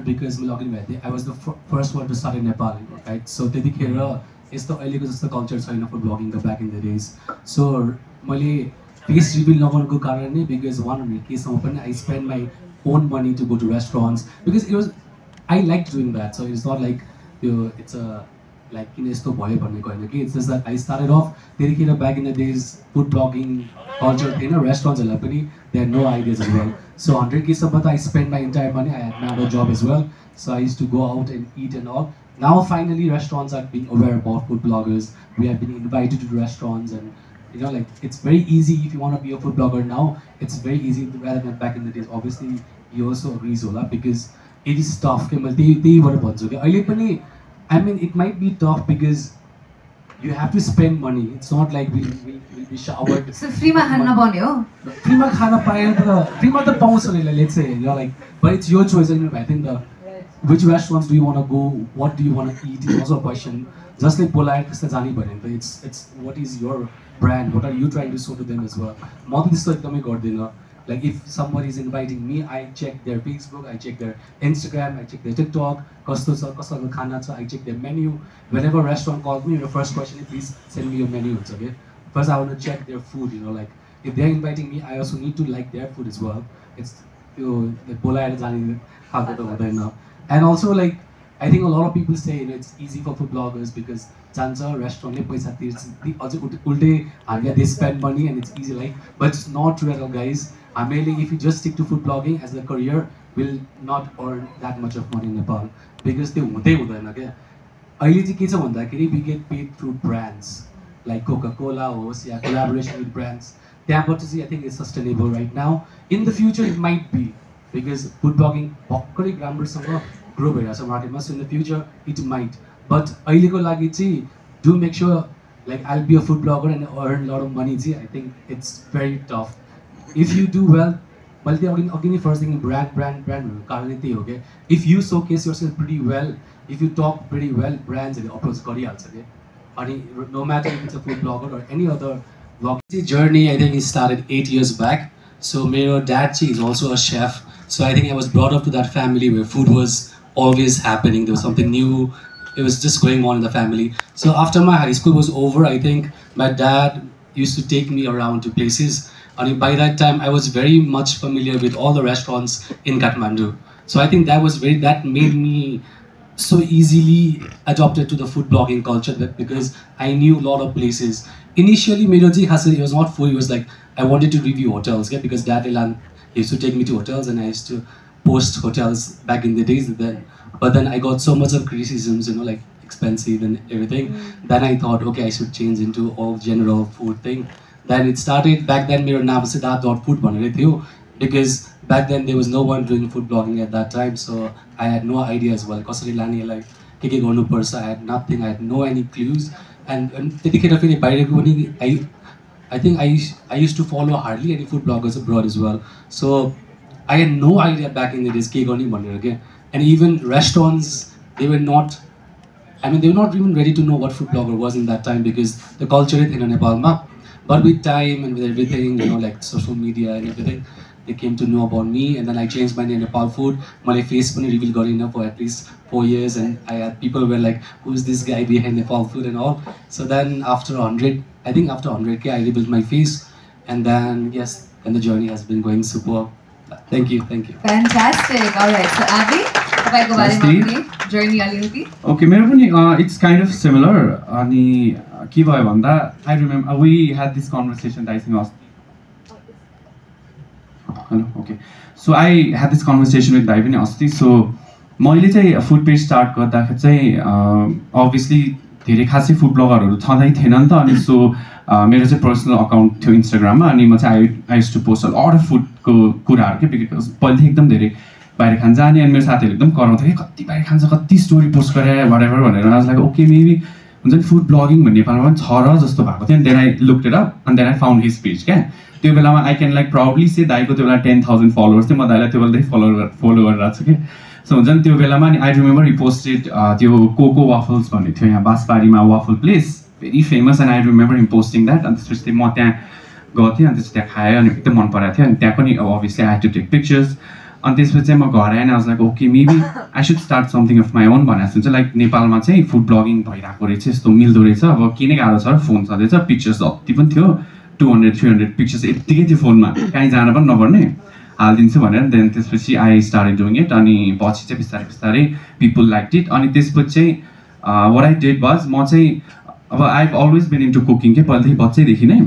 because I was the first one to start in Nepal, right? So त्यतिखेर यस्तो अहिलेको जस्तो कल्चर छैन फुड ब्लगिङको back in the days. So मैले फेस रिभिल नगर्नुको कारण नै because 100 केसम्म पनि I spend my own money to go to restaurants because I liked doing that. So it's not like it's a like किन यस्तो भयो भन्नेको हैन कि it's just that I started off त्यतिखेर back in the days food blogging culture थिएन restaurants पनि they had no ideas as well. So 100 केसम्म त I spent my entire money. I had another job as well, so I used to go out and eat and all. Now finally restaurants are being aware about food bloggers. We have been invited to restaurants, and like it's very easy if you want to be a food blogger now. It's very easy rather than back in the days. Obviously you also agrees होला because it is tough. के मैले त्यही भएर भन्छु कि अहिले पनि I mean it might be tough because you have to spend money. It's not like we be showered. So free ma khana bane ho. Free ma khana payo ta free ma ta paउँछ नि let's say like but it's your choice. I think which restaurants do you want to go, what do you want to eat is also a question. Just like polite त्यस्तो जानी भएन त it's what is your brand, what are you trying to show to them as well. म त त्यस्तो एकदमै गर्दिन. Like if somebody is inviting me, I check their Facebook, I check their Instagram, I check their TikTok, कस्तो छ कस्तो खाना छ, I check their menu. Whenever a restaurant calls me, the first question is please send me your menu. Okay, first I want to check their food. Like if they're inviting me, I also need to like their food as well. It's the polite जानी खाएको त हुँदैन. And also like I think a lot of people say it's easy for food bloggers because जान्छ restaurant ले पैसा तिर्छ अझै उल्टे हामीले they spend money and it's easy like but it's not true at all guys. हामीले if you just stick to food blogging as a career will not earn that much of money in Nepal because त्यो हुँदै हुँदैन के. अहिले चाहिँ के छ भन्दाखेरि we get paid through brands like Coca-Cola होस् या collaboration with brands. त्यहाँबाट चाहिँ I think it's sustainable right now. In the future it might be because food blogging भर्खरै राम्रोसँग ग्रो भइरहेछ मार्केटमा. So in the future it might, but अहिलेको लागि चाहिँ do make sure like I'll be a food blogger and earn a lot of money चाहिँ I think it's very tough. If you do well, मैले त्यो अघि नै first thing brand कारणले त्यही हो के. If you showcase yourself pretty well, if you talk pretty well, brands approach गरिहाल्छ के. अनि no matter if it's a food blogger or any other vlog journey, I think it started 8 years back. So मेरो dad is also a chef. So I think I was brought up to that family where food was always happening. There was something new. It was just going on in the family. So after my high school was over, I think my dad used to take me around to places. And by that time, I was very much familiar with all the restaurants in Kathmandu. So I think that made me so easily adopted to the food blogging culture because I knew a lot of places. Initially, it was not food. It was like I wanted to review hotels because Dad used to take me to hotels and I used to post hotels back in the days. But then I got so much of criticisms, like expensive and everything. Then I thought, okay, I should change into all general food thing. Then it started back then. मेरो नाम Sadichha भनेरै थियो because back then there was no one doing food blogging at that time. So I had no idea as well. कसरी लाने यसलाई के गर्नुपर्छ. I had nothing. I had no any clues. And त्यतिखेर फेरि बाहिरको पनि I think I used to follow hardly any food bloggers abroad as well. So I had no idea back in the days के गर्ने भनेर के. And even restaurants, they were not even ready to know what food blogger was in that time because the culture in Nepal ma. But with time and with everything, like social media and everything, they came to know about me. And then I changed my name to Nepal Food. My face was revealed for at least 4 years, and I had people were like, "Who's this guy behind Nepal Food?" and all. So then after 100K, I rebuilt my face, and then yes, and the journey has been going super. Thank you. Fantastic. All right. So Abby, तपाईँको बारेमा journey अलिकति. Okay, मेरो पनि it's kind of similar. अनि के भयो भन्दा I remember we had this conversation I think hello. Okay. So I had this conversation with Dai पनि अस्ति. So मैले चाहिँ फुड पेज स्टार्ट गर्दाखेरि चाहिँ obviously धेरै खासै फुड ब्लगरहरू छँदै थिएन नि त. अनि सो मेरो चाहिँ पर्सनल अकाउन्ट थियो इन्स्टाग्राममा. अनि म चाहिँ I used to post a lot of फुडको कुराहरू के बिकज पहिलेदेखि एकदम धेरै बाहिर खान जाने. अनि मेरो साथीहरूले एकदम कराउँथ्यो कि कति बाहिर खान्छ, कति स्टोरी पोस्ट गरे whatever भनेर. I was like okay maybe हुन्छ नि फुड ब्लगिङ भन्ने नेपालमा पनि छ र जस्तो भएको थियो. अनि then I looked it up and then I found his page क्या. त्यो बेलामा I can like proudly say दाइको त्यो बेला 10,000 फलोवर्स थियो. म दाइलाई त्यो बेलादेखि फलो गरिरहेको छु कि. सो हुन्छ नि त्यो बेलामा अनि आई रिमेम्बर हि पोस्टेड त्यो कोको वाफल्स भन्ने थियो यहाँ बासबारीमा waffle place very famous. And I remember him posting that. अनि त्यसपछि म त्यहाँ गएको थिएँ अनि त्यसपछि त्यहाँ खाएँ अनि एकदम मन पराएको थियो. अनि त्यहाँ पनि obviously I had to take pictures. अनि त्यसपछि चाहिँ म घर आएँ I was like okay maybe I should start something of my own भनेको चाहिँ लाइक नेपालमा चाहिँ फुड ब्लगिङ भइरहेको रहेछ यस्तो मिल्दो रहेछ अब किन गाह्रो छ फोन छँदैछ पिक्चर्स जति पनि थियो 200-300 पिक्चर्स यतिकै थियो फोनमा कहीँ जान पनि नपर्ने हालिदिन्छु भनेर देन त्यसपछि आई स्टार्टेड डुइङ इट अनि पछि चाहिँ बिस्तारै बिस्तारै पिपल लाइक्ड इट अनि त्यसपछि चाहिँ व्हाट आई डिड वाज म चाहिँ अब I have always been into cooking के पहिलेदेखि बच्चैदेखि नै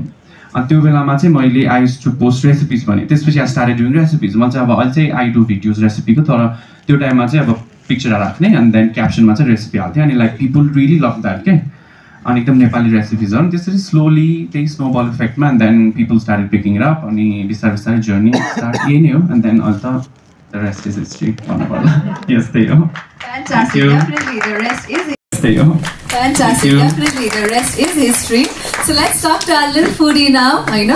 अनि त्यो बेलामा चाहिँ मैले I used to post recipes भने त्यसपछि आई स्टार्टेड डुइङ रेसिपिज म चाहिँ अब अहिले चाहिँ आई डु भिडियोज रेसिपीको तर त्यो टाइममा चाहिँ अब पिक्चर राख्ने अनि देन क्याप्सनमा चाहिँ रेसिपी हाल्थेँ अनि like people really love that के अनि एकदम नेपाली रेसिपिज हो नि त्यसरी स्लोली त्यही स्नोबल इफेक्टमा and then people started picking it up अनि बिस्तारै बिस्तारै जर्नी स्टार्ट यही नै हो एन्ड देन अहिले त द रेस्ट इज हिस्ट्री भन्नुपर्दा यस्तै हो Fantastic, definitely the rest is यस्तै हो fantastic, definitely the rest is history. So let's talk to our little foodie now, हैन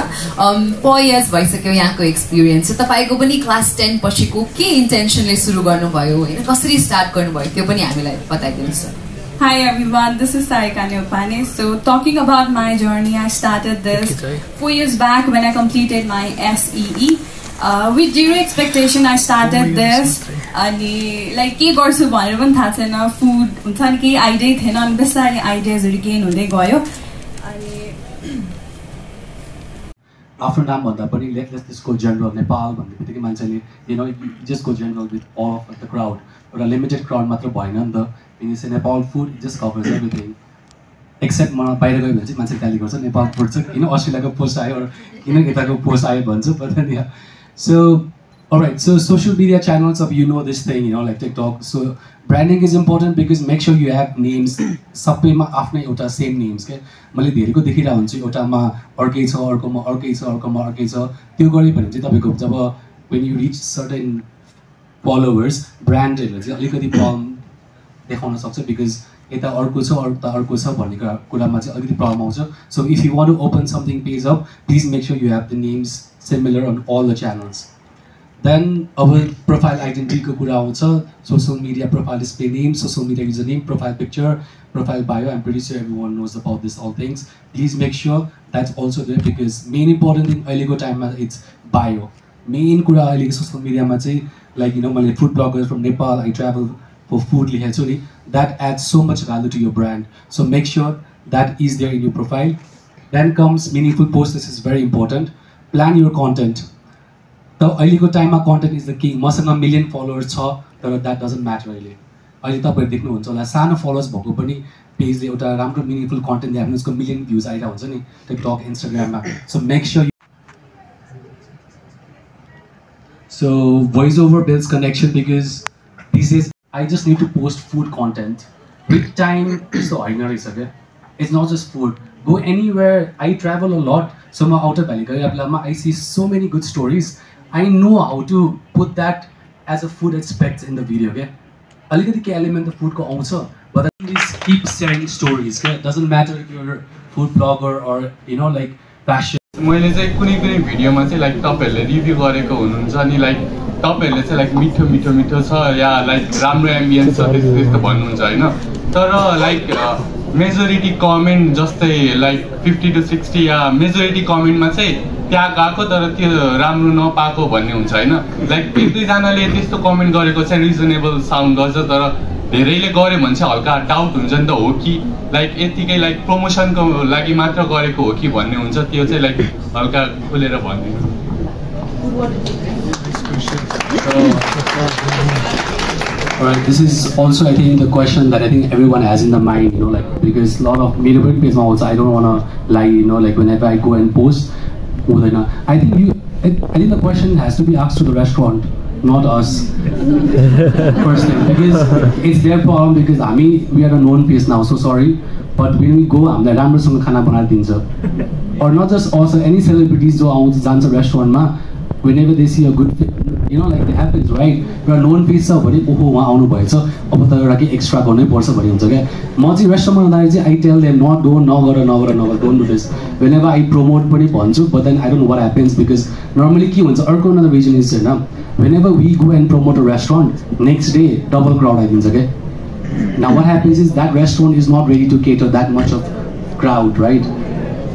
4 years भइसक्यो यहाँको एक्सपिरियन्स छ तपाईको पनि क्लास 10 पछिको के इन्टेन्सनले सुरु गर्नुभयो हैन कसरी स्टार्ट गर्नुभयो त्यो पनि हामीलाई बताइदिनुस् sir Hi everyone, this is Sadichha Mam. So talking about my journey, I started this 4 years back when I completed my SEE. With zero expectation, I started this. अनि लाइक के गर्छु भनेर पनि थाहा छैन फुड हुन्छ नि केही आइडिया थिएन अनि बिस्तारै आइडियाजहरू गेन हुँदै गयो अनि आफ्नो नाम भन्दा पनि let's just go general Nepal भन्ने बित्तिकै मान्छेले you know just go general with all of the crowd एउटा लिमिटेड क्राउड मात्र भएन नि त यिनी Nepal food just covers everything except म बाहिर गयो भने चाहिँ मान्छे ट्याली गर्छ नेपाल फुड चाहिँ किन अस्ट्रेलियाको पोस्ट आयो किन यताको पोस्ट आयो भन्छ पता नि so alright so social media channels of you know this thing you know like TikTok so branding is important because make sure you have names सबैमा आफ्नै एउटा सेम नेम्स के मैले धेरैको देखिरहेको हुन्छु एउटामा अर्कै छ अर्कोमा अर्कै छ अर्कोमा अर्कै छ त्यो गऱ्यो भने चाहिँ तपाईँको जब when you reach certain followers ब्रान्डहरूले चाहिँ अलिकति प्रब्लम देखाउन सक्छ बिकज यता अर्को छ अर्को छ भन्ने कुरामा चाहिँ अलिकति प्रब्लम आउँछ so if you want to open something page up please make sure you have the names similar on all the channels then अब प्रोफाइल आइडेन्टिटीको कुरा आउँछ social media profile display name social media user name profile picture profile bio I'm pretty sure everyone knows about this all things please make sure that's also there because main important thing अहिलेको टाइममा it's bio main कुरा अहिलेको social मिडियामा चाहिँ like you know मैले food blogger from Nepal I travel for food लेखेको छु नि that adds so much value to your brand so make sure that is there in your profile then comes meaningful post this is very important plan your content त अहिलेको टाइममा content is the king मसँग million followers छ तर that doesn't matter अहिले तपाईँहरू देख्नुहुन्छ होला सानो फलोवर्स भएको पनि पेजले एउटा राम्रो मिनिङफुल कन्टेन्ट देखायो भने उसको मिलियन भ्युज आइरहेको हुन्छ नि टिकटक इन्स्टाग्राममा so make sure so voice over builds connection because this is I just need to post food content with time त्यस्तो होइन रहेछ क्या it's not just food go anywhere I travel a lot so ma outer valley gaya बेलामा I see so many good stories I know how to put that as a food aspect in the video okay alikati ke element the food ko aउँछ but please keep sharing stories okay it doesn't matter if you're a food blogger or you know like fashion मैले चाहिँ कुनै भिडियोमा चाहिँ like तपाईहरुले review गरेको हुनुहुन्छ अनि like तपाईहरुले चाहिँ लाइक मिठो मिठो मिठो छ या लाइक राम्रो एम्बियन्स छ त्यस्तो भन्नुहुन्छ हैन तर लाइक मेजोरिटी कमेन्ट जस्तै लाइक 50 to 60 या मेजोरिटी कमेन्टमा चाहिँ त्यहाँ गएको तर त्यो राम्रो नपाएको भन्ने हुन्छ हैन लाइक एक दुईजनाले त्यस्तो कमेन्ट गरेको चाहिँ रिजनेबल साउन्ड गर्छ तर धेरैले गर्यो भने चाहिँ हल्का डाउट हुन्छ नि त हो कि लाइक यतिकै लाइक प्रमोसनको लागि मात्र गरेको हो कि भन्ने हुन्छ त्यो चाहिँ लाइक हल्का खुलेर भन्दिनु Alright, this is also I think the question that I think everyone has in the mind, you know, like because a lot of media page also I don't want to lie, you know, like whenever I go and post, I think the question has to be asked to the restaurant, not us. Personally, because it's their problem because we are a known face now, so sorry, but when we go, I'm the ramrosang khana bana dincha. Or not just also any celebrities जो आउँछ जान्छ restaurant मा whenever they see a good you know like it happens right you're known face छ भने ओहो वहाँ आउनु भएछ अब त एउटा के एक्स्ट्रा गर्नै पर्छ भन्ने हुन्छ क्या म चाहिँ रेस्टुरेन्टमा जाँदाखेरि चाहिँ I tell them not do नगर don't do this whenever I promote पनि भन्छु but then I don't know what happens because normally के हुन्छ अर्को another reason is हैन whenever we go and promote a restaurant next day double crowd आइदिन्छ के now what happens is that restaurant is not ready to cater that much of crowd right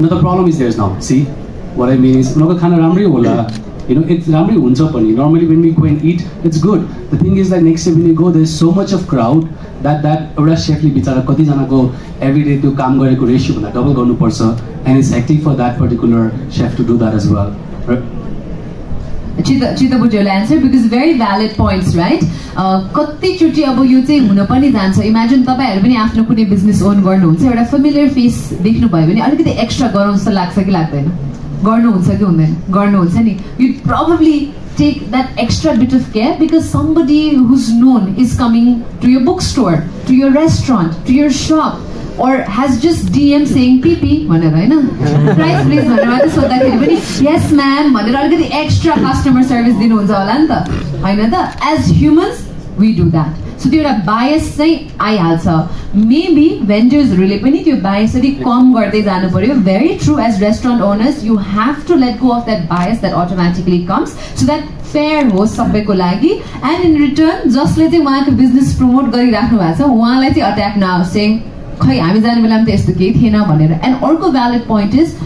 now the problem is there's now see what I mean is उनीहरुको खाना राम्रै होला it's राम्रै हुन्छ पनि. Normally when we go and eat, it's good. The thing is that next day when you go, there's so much of crowd that एउटा शेफले बिचारा कतिजनाको everyday त्यो काम गरेको रेशियो भन्दा डबल गर्नुपर्छ, and it's hectic for that particular chef to do that as well. Chita would your answer because very valid points, right? कतिचोटि अब यो चाहिँ हुन पनि जान्छ. इमेजिन तपाईहरु पनि आफ्नो कुनै बिजनेस ओन गर्नुहुन्छ, एउटा फेमिलियर फेस देख्नु भयो भने अलिकति एक्स्ट्रा गरौँ जस्तो लाग्छ कि लाग्दैन? गर्नुहुन्छ कि हुँदैन? गर्नुहुन्छ नि. You probably take that extra bit of care because somebody who's known is coming to your bookstore, to your restaurant, to your shop, or has just DM saying PP भनेर हैन, price please भनेर मात्र सोध्दाखेरि पनि yes ma'am भनेर अलिकति extra customer service दिनुहुन्छ होला नि त, हैन त? As humans we do that. So त्यो एउटा बायस चाहिँ आइहाल्छ. मेबी भेन्डर्सहरूले पनि त्यो बायसरी कम गर्दै जानु पर्यो. Very true. As restaurant owners you have to let go of that bias that automatically comes so that fair होस् सबैको लागि. एन्ड इन रिटर्न जसले चाहिँ उहाँको बिजनेस प्रमोट गरिराख्नु भएको छ उहाँलाई चाहिँ अट्याक नहोस् चाहिँ खै हामी जाने बेलामा त यस्तो केही थिएन भनेर. एन्ड अर्को valid point is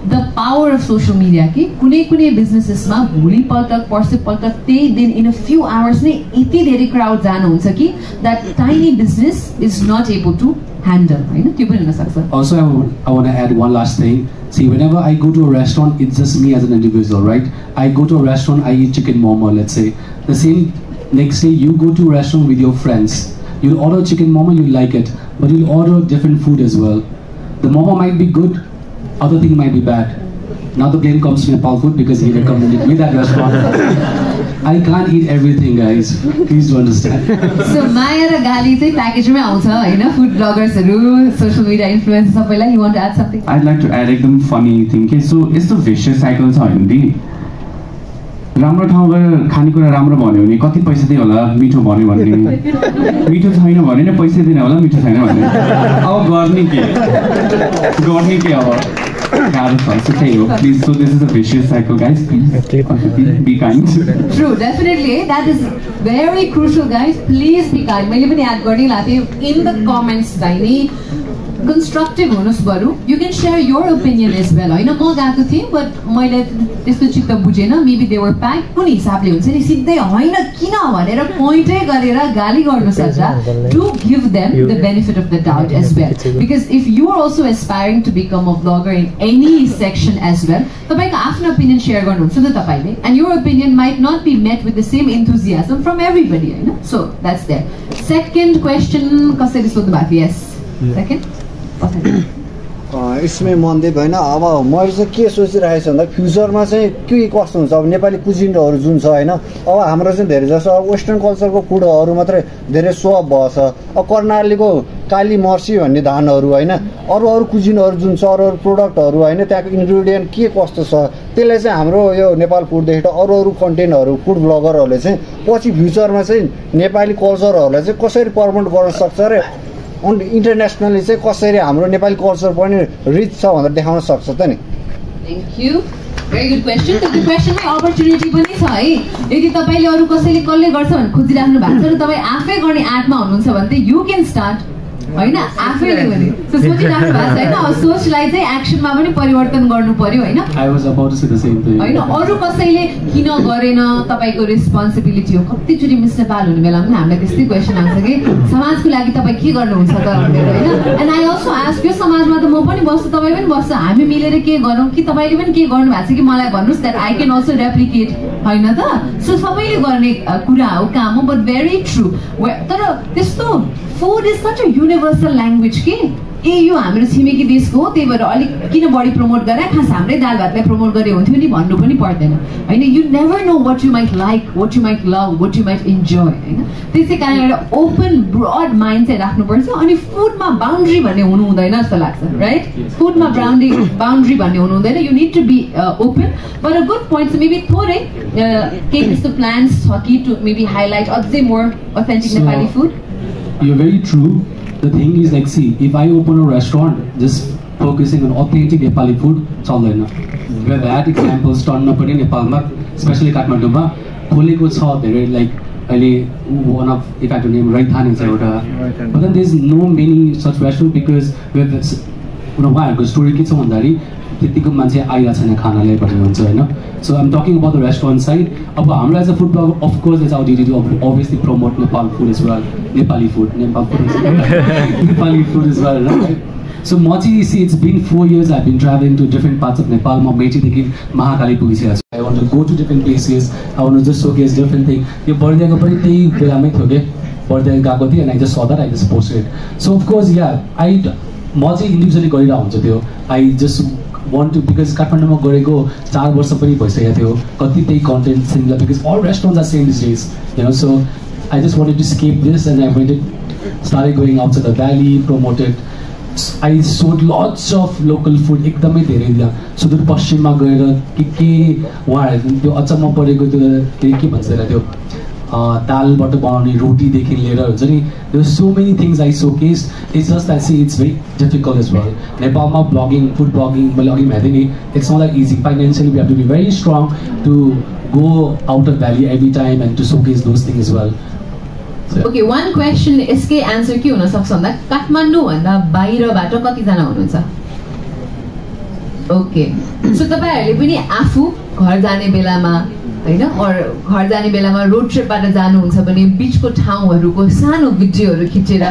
the power of social media. कि कुनै कुनै बिजनेसेसमा भोलिपल्ट पर्सिपल्ट त्यही दिन इन अ फ्यु आवर्स नै यति धेरै क्राउड जानुहुन्छ कि that tiny business is not able to handle, होइन? त्यो पनि हुनसक्छ. Also, I want to add one last thing. See, whenever I go to a restaurant, it's just me as an individual, right? I go to a restaurant, I eat chicken momo, let's say. The same next day, you go to a restaurant with your friends. You'll order chicken momo, you like it, but you'll order different food as well. The momo might be good, other thing might be bad. Now the blame comes to Nepal Food because he recommended me that restaurant. I can't eat everything, guys. Please do understand. So माया र गाली चाहिँ प्याकेजमै आउँछ हैन? Food ब्लगर्सहरु, social media influencer सबैलाई. You want to add something? I'd like to add एकदम funny thing के so यस्तो vicious cycle छ हैन दी. राम्रो ठाउँ गएर खानेकुरा राम्रो भन्यो भने कति पैसा दिए होला मिठो भन्यो भने, मिठो छैन भने नि पैसा दिने होला मिठो छैन भने. अब गर्ने के अब गाह्रो छ. So त्यही हो. Please, so this is a vicious cycle, guys. Please be kind. True, definitely. That is very crucial, guys. Please be kind. मैले पनि याद गर्ने लाथे in the comments दाइनी constructive हुनुस् बरु. You can share your opinion as well. हैन म गएको थिएँ but मैले त्यस्तो चित्त बुझेन. Maybe they were packed. कुन हिसाबले हुन्छ नि सिधै हैन किन भनेर पोइन्टै गरेर गाली गर्नु सट्टा to give them the benefit of the doubt as well. Because if you are also aspiring to become a vlogger in any section as well, तपाईको आफ्नो opinion share गर्नुहुन्छ नि तपाईले, and your opinion might not be met with the same enthusiasm from everybody, हैन? So that's there. Second question कसैले सोध्नु भएको थियो? Yes. Second. यसमै मनदेव होइन. अब मैले चाहिँ के सोचिरहेको छु भन्दा फ्युचरमा चाहिँ के कस्तो हुन्छ. अब नेपाली कुजिनहरू जुन छ होइन, अब हाम्रो चाहिँ धेरै जसो अब वेस्टर्न कल्चरको फुडहरू मात्रै धेरै सोअप भएको छ. अब कर्णालीको काली मर्सी भन्ने धानहरू होइन, अरू अरू कुजिनहरू जुन छ, अरू अरू प्रोडक्टहरू होइन, त्यहाँको इन्ग्रिडियन्ट के कस्तो छ, त्यसलाई चाहिँ हाम्रो यो नेपाल फुडदेखि अरू अरू कन्टेन्टहरू फुड ब्लगरहरूले चाहिँ पछि फ्युचरमा चाहिँ नेपाली कल्चरहरूलाई चाहिँ कसरी प्रमोट गर्न सक्छ र इन्टरनेसनली चाहिँ कसरी हाम्रो नेपाली कल्चर पनि रिच छ भनेर देखाउन सक्छ त नि. Thank you. Very good question. त्यो क्वेसनमै अपर्च्युनिटी पनि छ है. यदि तपाईँले अरू कसैले कसले गर्छ भने खोजिराख्नु भएको छ र तपाईँ आफै गर्ने आँटमा हुनुहुन्छ भने चाहिँ यु क्यान स्टार्ट होइन आफैले भने. सो सोचिराख्नु भएको छ होइन? अब सोचलाई चाहिँ एक्सनमा पनि परिवर्तन गर्नु पर्यो होइन? होइन अरू कसैले किन गरेन तपाईँको रेस्पोन्सिबिलिटी हो. कतिचोटि मिस नेपाल हुने बेलामा पनि हामीलाई त्यस्तै क्वेसन आउँछ कि समाजको लागि तपाईँ के गर्नुहुन्छ त भनेर होइन. एन्ड आई अल्सो आस्क यो समाजमा त म पनि बस्छु तपाईँ पनि बस्छ, हामी मिलेर के गरौँ कि तपाईँले पनि के गर्नु भएको छ कि मलाई भन्नुहोस् that I can also replicate, होइन त? सो सबैले गर्ने कुरा हो, काम हो. But very true. तर त्यस्तो food is such a universal language कि यो हाम्रो छिमेकी देशको हो त्यही भएर अलिक किन बढी प्रमोट गरेर खास हाम्रै दाल भातलाई प्रमोट गरे हुन्थ्यो नि भन्नु पनि पर्दैन होइन. You never know what you might like, what you might love, what you might enjoy होइन. त्यसै कारण एउटा ओपन ब्रड माइन्ड चाहिँ राख्नुपर्छ. अनि फुडमा बााउन्ड्री भन्ने हुनु हुँदैन जस्तो लाग्छ, राइट? फुडमा बााउन्ड्री भन्ने हुनु हुँदैन. You need to be open. But a good point चाहिँ मेबी थोरै केही त्यस्तो प्लान्स छ कि टु मेबी हाइलाइट अझै more authentic Nepali food. You're very true. The thing is like, see, if I open a restaurant just focusing on authentic Nepali food, चल्दैन. We have had examples turn पनि नेपालमा, especially काठमाडौँमा खोलेको छ धेरै. Like अहिले one of, if I have to name, रैथाने छ एउटा. But then there's no many such restaurant because we have this, उहाँहरूको स्टोरी के छ भन्दाखेरि त्यतिको मान्छे आइरहेको छैन खानाले भन्ने हुन्छ होइन so I'm talking about the restaurant side अब हाम्रो as a food blogger of course it's our duty to obviously promote Nepal food is well Nepali food Nepali food is well right So Mochi, see, it's been 4 years I've been traveling to different parts of Nepal. I want to go to different places. I want to just showcase different things. Your birthday ko pani tei bela mai thoke. Birthday gako thi and I just saw that I just posted it. So of course, yeah, Mochi individually garira huncha tyo. I just want to because Kathmandu ma gareko 4 varsha pani bhaisakeko थियो. Kati tei content similar because all restaurants are same these days. You know, so I just wanted to escape this and I started going out to the valley, promoted. I showed lots of local food एकदमै धेरै दिया सुदूरपश्चिममा गएर के उहाँहरु त्यो अचम्म परेको त्यो के भन्छ त्यसलाई त्यो दालबाट बनाउने रोटीदेखि लिएर हुन्छ नि there are so many things I showcased it's just I see it's very difficult as well नेपालमा ब्लगिङ फुड ब्लगिङ मैले अघि भन्दै नि it's not that easy financially we have to be very strong to go out of valley every time and to showcase those things as well. Okay, one question यसकै answer के हुन सक्छ भन्दा काठमाडौँ भन्दा बाहिरबाट कतिजना हुनुहुन्छ ओके सो तपाईहरुले पनि आफू घर जाने बेलामा हैन घर जाने बेलामा रोड ट्रिपबाट जानुहुन्छ भने बीचको ठाउँहरुको सानो भिडियोहरु खिचेर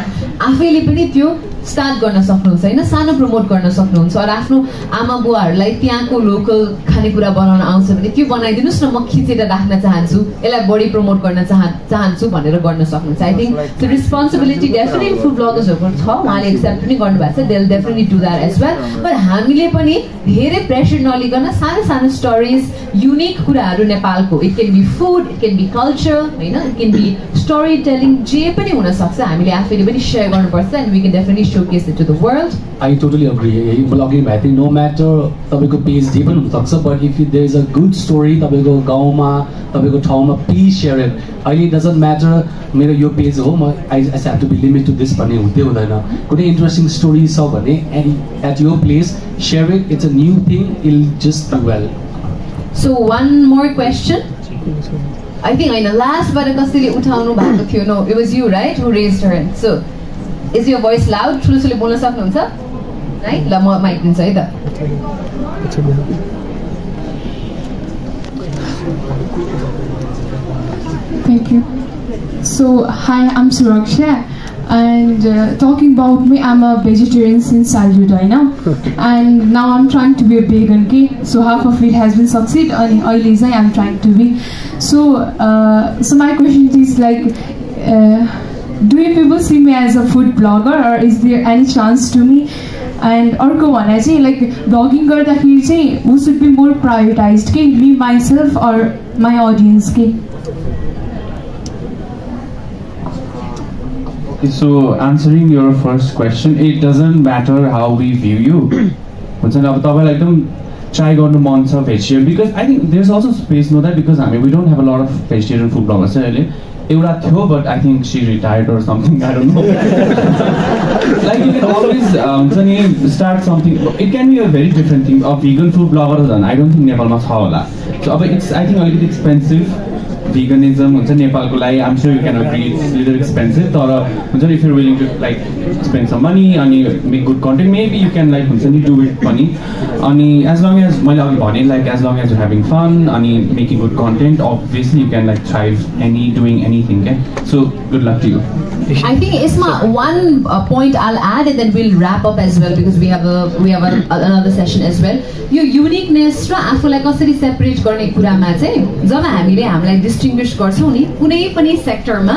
आफैले पनि त्यो स्टार्ट गर्न सक्नुहुन्छ हैन सानो प्रमोट गर्न सक्नुहुन्छ र आफ्नो आमा बुवाहरुलाई त्यहाँको लोकल खानेकुरा बनाउन आउँछ भने त्यो बनाइदिनुस् न म खिचेर राख्न चाहन्छु यसलाई बढी प्रमोट गर्न चाहन्छु भनेर गर्न सक्नुहुन्छ I think the responsibility definitely food ब्लगर्सहरुको छ उहाँले एक्सेप्ट पनि गर्नु भएको छ they will definitely do that as well but हामीले पनि धेरै प्रेशर नलिकन सानो सानो स्टोरीज युनिक कुराहरु नेपालको it can be food it can be culture हैन it can be story telling जे पनि हुन सक्छ हामीले आफैले पनि शेयर गर्नुपर्छ and we can definitely showcase it to the world. I totally agree. Blogging, I think no matter tabeko page je pani huncha but if there is a good story tabeko gauma tabeko thauma please share it. It doesn't matter मेरो यो page हो म I just have to be limited to this भन्ने हुँदै हुँदैन कुनै interesting story छ भने at your place share it it's a new thing it'll just do well. So one more question. I think in the last बाट कसैले उठाउनु भएको थियो no it was you right who raised her hand. So is your voice loud? ठुलोले बोल्न सक्नुहुन्छ? Right? ल म mic दिन्छु है त. Thank you. So hi, I'm Suraksha and talking about me, I'm a vegetarian since childhood, I know. And now I'm trying to be a vegan, okay? So half of it has been succeed and oily I'm trying to be. So my question is like do you people see me as a food blogger or is there any chance to me? And अर्को भने चाहिँ like blogging गर्दाखेरि चाहिँ who should be more prioritized के me myself or my audience के? So answering your first question, it doesn't matter how we view you. हुन्छ नि अब तपाईलाई एकदम try गर्नु मन छ vegetarian because I think there's also space know that because I mean we don't have a lot of vegetarian food bloggers अहिले एउटा थियो but I think she retired or something I don't know. Like you can always start something. It can be a very different thing. A vegan food blogger I don't think Nepalमा छ होला. So it's I think a little bit expensive. Veganism Nepalko lai I'm sure you can agree it's a little expensive तर if you're willing to like spend some money and make good content maybe you can like do it funny as long as like as long as you're having fun and making good content obviously you can like thrive doing anything okay? So good luck to you. I think Isma one point I'll add and then we'll wrap up as well because we have another session as well. Your uniqueness र आफूलाई कसरी separate गर्ने कुरामा चाहिँ जब हामीले हामीलाई डिस्टिङ्ग्विश गर्छौं नि कुनै पनि सेक्टरमा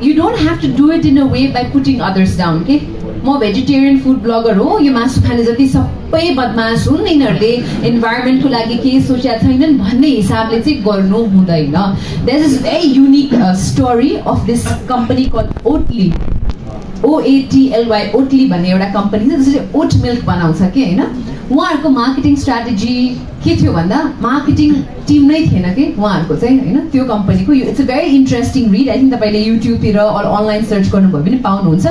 you don't have to do it in a way by putting others down okay म भेजिटेरियन फुड ब्लगर हो यो मासु खाने जति सबै बदमाश हुन् यिनीहरूले इन्भाइरोमेन्टको लागि केही सोचेका छैनन् भन्ने हिसाबले चाहिँ गर्नु हुँदैन. There is a very unique story of this company called Oatly OATLY Oatly भन्ने एउटा कम्पनी छ जसले ओट मिल्क बनाउँछ के हैन उहाँहरुको मार्केटिङ स्ट्र्याटेजी के थियो भन्दा मार्केटिङ टिम नै थिएन के उहाँहरुको चाहिँ हैन त्यो कम्पनीको it's a very interesting read I think तपाईले युट्युब तिर अर अनलाइन सर्च गर्नुभयो भने पाउनुहुन्छ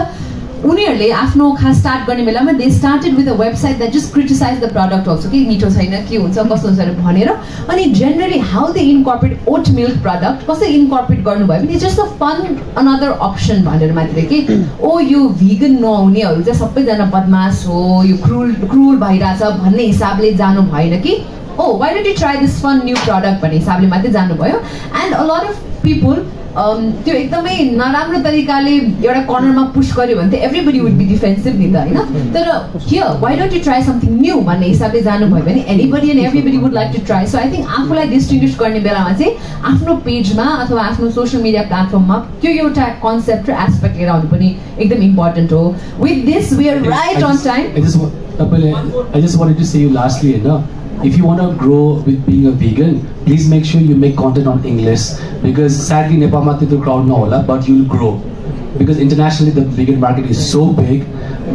उनीहरूले आफ्नो खास स्टार्ट गर्ने बेलामा they started with a website that just criticize the product also कि मिठो छैन के हुन्छ कस्तो हुन्छ भनेर अनि generally how they incorporate oat milk product कसरी इन्कर्पोरेट गर्नुभयो भने just a fun another option भनेर मात्रै कि ओ यो भिगन नहुनेहरू चाहिँ सबैजना बदमास हो यो क्रुल भइरहेछ भन्ने हिसाबले जानु भएन कि oh why don't you try this fun new product भन्ने हिसाबले मात्रै जानुभयो and a lot of people त्यो एकदमै नराम्रो तरिकाले एउटा कर्नरमा पुश गर्यो भने त एभ्रीबडी वुड बी डिफेन्सिभ नि त हैन तर here why don't you try something new भन्ने हिसाबले जानुभयो भने anybody and everybody would like to try so I think आफूलाई डिस्टिङ्ग्विश गर्ने बेलामा चाहिँ आफ्नो पेजमा अथवा आफ्नो सोशल मिडिया प्लेटफर्ममा त्यो एउटा कन्सेप्ट र एस्पेक्ट लिएर आउनु पनि एकदम इम्पोर्टेन्ट हो with this we are right on time I just wanted to say you lastly if you want to grow with being a vegan, please make sure you make content on English because sadly Nepal ma त्यस्तो crowd नहोला but you'll grow because internationally the vegan market is so big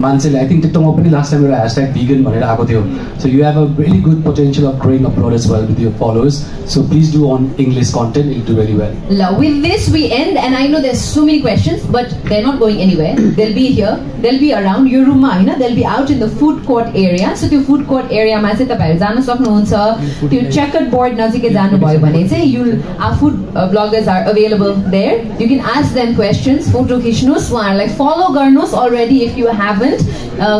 मान्छेले I think TikTok मा पनि last time एउटा hashtag vegan भनेर आएको थियो so you have a really good potential of growing abroad as well with your followers so please do on English content you'll do really well. With this we end and I know there's so many questions but they're not going anywhere they'll be here they'll be around your room ma हैन they'll be out in the food court area so त्यो food court area मा चाहिँ तपाईहरु जान सक्नुहुन्छ त्यो checkered board नजिकै जानु भयो भने चाहिँ our food bloggers are available there you can ask them questions photo खिच्नुस् उहाँहरुलाई follow गर्नुस् already if you haven't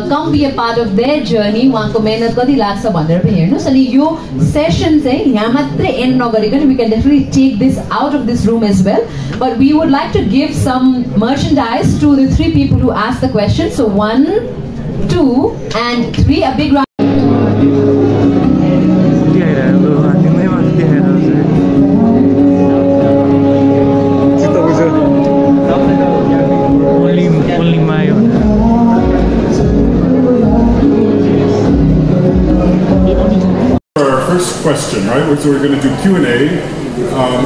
come be a part of their journey उहाँको मेहनत कति लाग्छ भनेर पनि हेर्नुस् अनि यो सेसन चाहिँ यहाँ मात्रै एन्ड नगरिकन we can definitely take this out of this room as well but we would like to give some merchandise to the 3 people who asked the question so 1 2 and 3 a big round question, right? So we're going to do Q&A,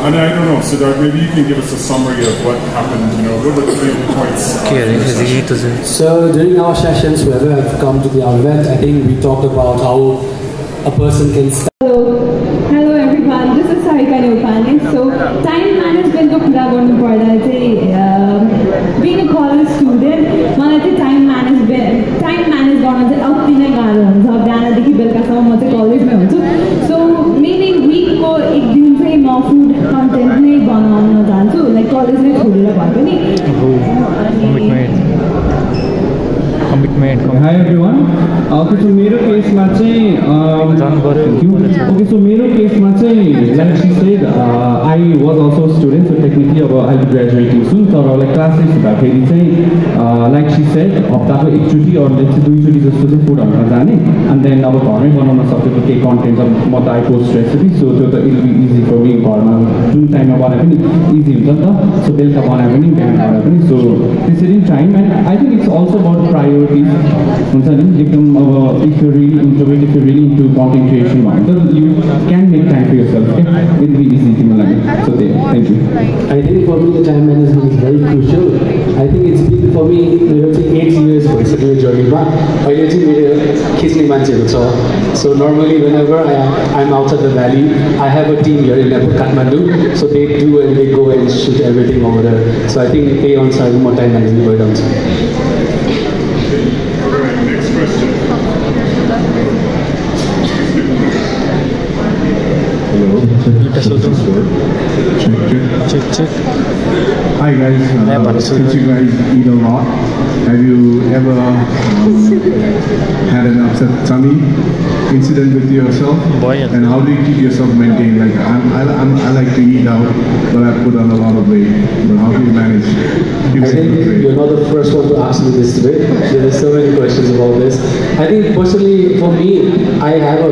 and I don't know, Siddharth, maybe you can give us a summary of what happened, what are the main points? So during our sessions, wherever I've come to our event, I think we talked about how a person can Hello everyone, this is Sadichha Mam. So time management को कुरा गर्नु पर्दा चाहिँ being a college student मलाई चाहिँ time manage गर्न चाहिँ अति नै गाह्रो हुन्छ बिहानदेखि बेलुकासम्म म चाहिँ कलेजमै हुन्छु सो मेबी विकको एक दिन चाहिँ म फुड कन्टेन्ट नै बनाउन जान्छु लाइक कलेजमै छोडेर भए पनि commitment. Hi everyone. Okay, so मेरो केसमा चाहिँ like she said, I was also a student, so technically I'll be graduating soon. So like class 6 हुँदाखेरि चाहिँ like she said, हप्ताको एकचोटि or let's say 2 चोटि जस्तो चाहिँ फुड हाल्न जाने and then अब घरमै बनाउन सकेको केही कन्टेन्ट म त I post recipe so त्यो त it'll be easy for me घरमा जुन टाइममा बनाए पनि इजी हुन्छ नि त सो बेलुका बनाए पनि बिहान बनाए पनि so त्यसरी time and I think it's also about priorities हुन्छ नि एकदम अब if you're really into content creation then you can make time for yourself okay it'll be easy तिमीलाई so thank you. I think for me the time management is very crucial. I think it's been for me मेरो चाहिँ 8 years भइसक्यो जर्नीमा अहिले चाहिँ मेरो खिच्ने मान्छेहरू छ so normally whenever I'm outside the valley I have a team here in Kathmandu so they do and they go and shoot everything over there so I think त्यही अनुसार म टाइम म्यानेजमेन्ट गरिरहन्छु. Check. Hi guys, since you guys eat a lot, have you ever had an upset tummy incident with yourself? And how do you keep yourself maintained? Like I like to eat out, but I put on a lot of weight. But how do you manage? I think you're not the first one to ask me this today. There are so many questions about this. I think personally, for me, I have a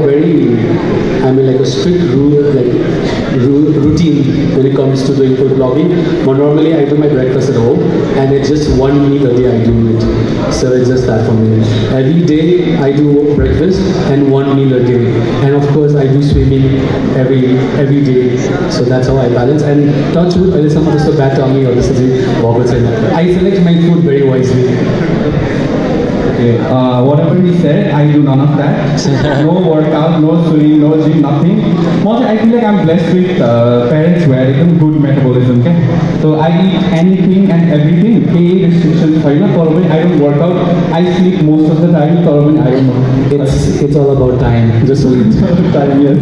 strict routine when it comes to doing food blogging. But normally I do my breakfast at home and it's just one meal a day I do it. So it's just that for me. Every day I do breakfast and one meal a day. And of course I do swimming every day. So that's how I balance. And touch wood, there is someone who's so bad to me or this is I select my food very wisely. Okay, whatever he said, I do none of that. No workout, no swimming, no gym, nothing. Mostly I feel like I'm blessed with parents who had good metabolism. Okay? So I eat anything and everything. Any restrictions छैन तर पनि I don't work out. I sleep most of the time तर पनि I don't know. It's all about time. Just time, yes.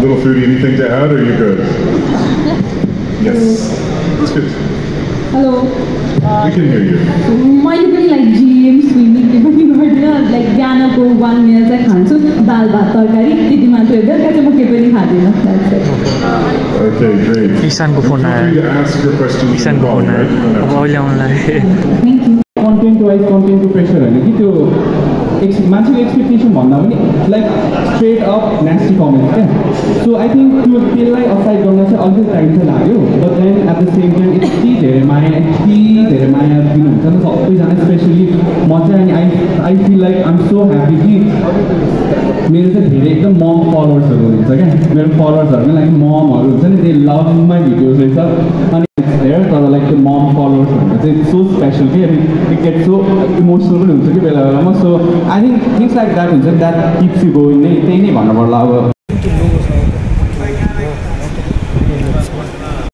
Little Foodie, anything to add, or are you good? Yes. That's good. Hello. We can hear you. मैले पनि like gym swimming के पनि गर्दिनँ like बिहानको 1 meal चाहिँ खान्छु दाल भात तरकारी त्यति मात्रै हो बेलुका चाहिँ म केही पनि खाँदिनँ Okay, great. ईशानको फोन आयो ईशानको फोन आयो अब अहिले आउनलाई कन्टेन्ट वाइज कन्टेन्टको प्रेसर होइन कि त्यो मान्छेको एक्सपेक्टेसन भन्दा पनि like straight up nasty comment क्या सो आई थिङ्क त्यो त्यसलाई असाइड गर्न चाहिँ अलिकति टाइम चाहिँ लाग्यो but then at the same time यति धेरै माया दिनुहुन्छ नि सबैजना स्पेसली म चाहिँ अनि I feel like I am so happy कि मेरो चाहिँ धेरै एकदम मम फलोवर्सहरू हुन्छ क्या मेरो फलोवर्सहरूमा लाइक ममहरू हुन्छ नि दे लभ माई भिडियोज रहेछ अनि तर लाइक त्यो मम फलोवर्स भनेर चाहिँ सो स्पेसल कि अनि इट गेट सो इमोसनल पनि हुन्छ कि बेला बेलामा so I think things like that हुन्छ द्याट किप्स यु गोइङ नै त्यही नै भन्नुपर्ला अब